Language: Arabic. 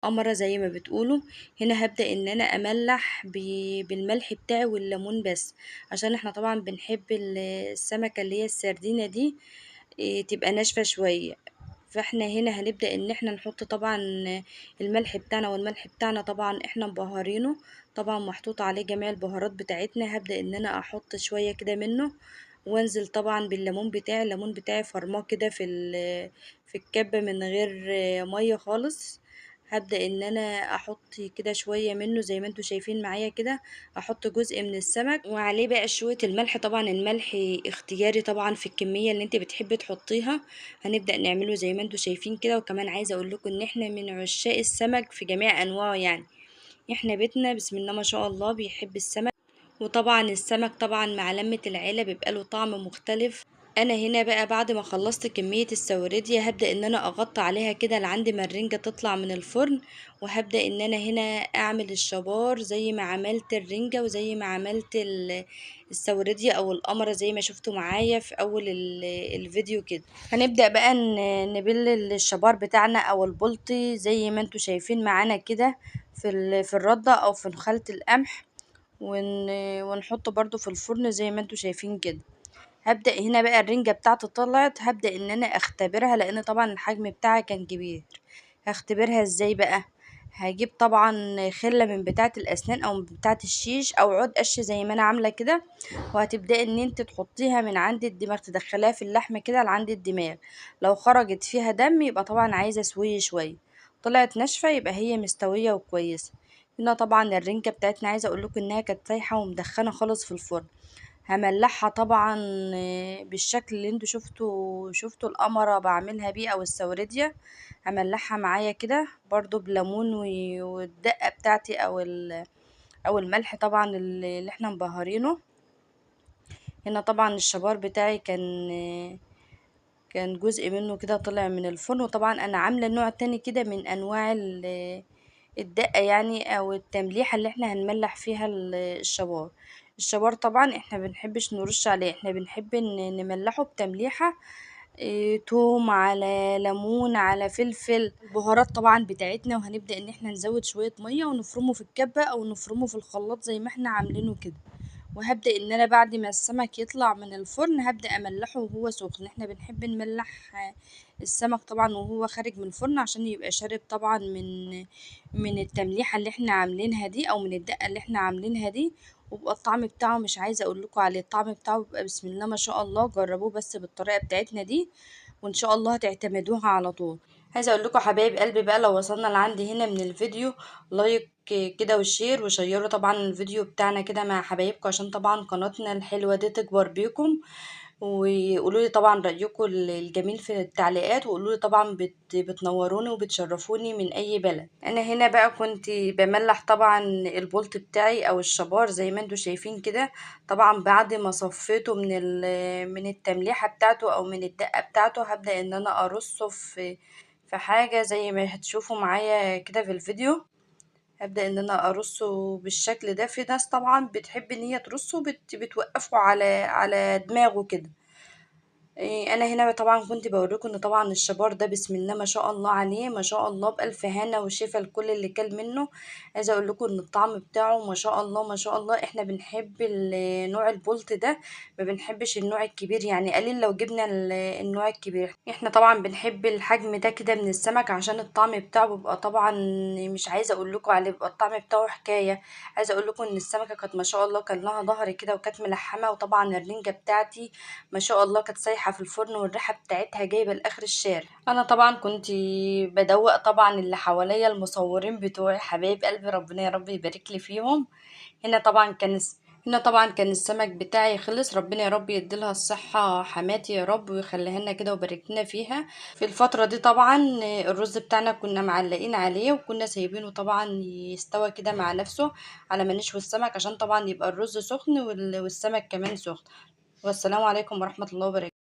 قمرة زي ما بتقولوا. هنا هبدأ ان انا املح بالملح بتاعي والليمون بس، عشان احنا طبعا بنحب السمكة اللي هي السردينة دي تبقى ناشفة شوية. فاحنا هنا هنبدأ ان احنا نحط طبعا الملح بتاعنا، والملح بتاعنا طبعا احنا مبهرينه، طبعا محطوط عليه جميع البهارات بتاعتنا. هبدأ ان انا احط شوية كده منه، وانزل طبعا بالليمون بتاعي. الليمون بتاعي فرماه كده في الكبة من غير مية خالص. هبدأ ان انا احط كده شوية منه زي ما انتوا شايفين معايا كده. احط جزء من السمك وعليه بقى شوية الملح، طبعا الملح اختياري طبعا في الكمية اللي انت بتحبي تحطيها. هنبدأ نعمله زي ما انتوا شايفين كده. وكمان عايزة اقول لكم ان احنا من عشاق السمك في جميع انواعه يعني. احنا بيتنا بسم الله ما شاء الله بيحب السمك، وطبعا السمك طبعا مع لمة العيلة بيبقى له طعم مختلف. انا هنا بقى بعد ما خلصت كمية السوردية هبدأ ان انا اغطي عليها كده لعند ما الرنجة تطلع من الفرن. وهبدأ ان انا هنا اعمل الشبار زي ما عملت الرنجة وزي ما عملت السوردية او القمرة زي ما شفتوا معايا في اول الفيديو كده. هنبدأ بقى نبل الشبار بتاعنا او البلطي زي ما انتوا شايفين معانا كده في الردة او في خلة القمح، ونحطه برضو في الفرن زي ما انتوا شايفين كده. هبدأ هنا بقى الرنجة بتاعتي طلعت، هبدأ ان انا اختبرها لان طبعا الحجم بتاعها كان كبير. هختبرها ازاي بقى؟ هجيب طبعا خلة من بتاعة الاسنان او من بتاعة الشيش او عود قش زي ما انا عاملة كده، وهتبدأي ان انت تحطيها من عند الدماغ، تدخليها في اللحمة كده لعند الدماغ. لو خرجت فيها دم يبقى طبعا عايزة سوي شوية، طلعت ناشفة يبقى هي مستوية وكويسة. هنا طبعا الرنجة بتاعتنا عايزة اقول لكم انها كانت سايحة ومدخنة خالص في الفرن. هملحها طبعا بالشكل اللي انتوا شفتوا القمرة بعملها بيه او السوردية. هملحها معايا كده برضو بليمون والدقة بتاعتي او الملح طبعا اللي احنا مبهرينه. هنا طبعا الشبار بتاعي كان جزء منه كده طلع من الفرن. وطبعا انا عاملة نوع تاني كده من انواع الدقة يعني او التمليحة اللي احنا هنملح فيها الشبار. الشبار طبعا احنا بنحبش نرش عليه، احنا بنحب نملحه بتمليحة توم على ليمون على فلفل، البهارات طبعا بتاعتنا. وهنبدأ ان احنا نزود شوية مية ونفرمه في الكبة او نفرمه في الخلاط زي ما احنا عاملينه كده. وهبدأ ان انا بعد ما السمك يطلع من الفرن هبدأ املحه وهو سخن. احنا بنحب نملح السمك طبعا وهو خارج من الفرن عشان يبقى شارب طبعا من التمليحة اللي احنا عاملينها دي او من الدقة اللي احنا عاملينها دي. وبقى الطعم بتاعه مش عايزة اقول لكم عليه، الطعم بتاعه بيبقى بسم الله ما شاء الله. جربوه بس بالطريقة بتاعتنا دي وان شاء الله هتعتمدوها على طول. عايزه اقول لكم حبايب قلبي بقى لو وصلنا لعندي هنا من الفيديو، لايك كده وشير وشيروا طبعا الفيديو بتاعنا كده مع حبايبكم عشان طبعا قناتنا الحلوه دي تكبر بيكم. وقولوا لي طبعا رايكم الجميل في التعليقات، وقولوا لي طبعا بتنوروني وبتشرفوني من اي بلد. انا هنا بقى كنت بملح طبعا البولت بتاعي او الشبار زي ما انتوا شايفين كده. طبعا بعد ما صفيته من التمليحه بتاعته او من الدقه بتاعته هبدا ان انا ارصه في حاجه زي ما هتشوفوا معايا كده في الفيديو. هبدأ ان انا ارصه بالشكل ده. في ناس طبعا بتحب ان هي ترصه بتوقفه على دماغه كده. انا هنا طبعا كنت بوريكم ان طبعا الشبار ده بسم الله ما شاء الله عليه، ما شاء الله بألف هنا وشفا لكل اللي كل منه. عايزه اقول لكم ان الطعم بتاعه ما شاء الله ما شاء الله. احنا بنحب نوع البولت ده، ما بنحبش النوع الكبير يعني، قليل لو جبنا النوع الكبير. احنا طبعا بنحب الحجم ده كده من السمك عشان الطعم بتاعه بيبقى طبعا مش عايزه اقول لكم عليه، بيبقى الطعم بتاعه حكايه. عايزه اقول لكم ان السمكه كانت ما شاء الله كان لها ظهر كده وكانت ملحمه. وطبعا الرنجه بتاعتي ما شاء الله كانت سايحة في الفرن والريحة بتاعتها جايبة لآخر الشارع. انا طبعا كنت بدوق طبعا اللي حواليا المصورين بتوعي حبايب قلبي ربنا يا رب يبارك لي فيهم. هنا طبعا كان السمك بتاعي خلص. ربنا يا رب يديلها الصحة حماتي يا رب ويخليها لنا كده ويبارك لنا فيها. في الفترة دي طبعا الرز بتاعنا كنا معلقين عليه وكنا سايبينه طبعا يستوى كده مع نفسه على ما نشوي السمك عشان طبعا يبقى الرز سخن والسمك كمان سخن. والسلام عليكم ورحمة الله وبركاته.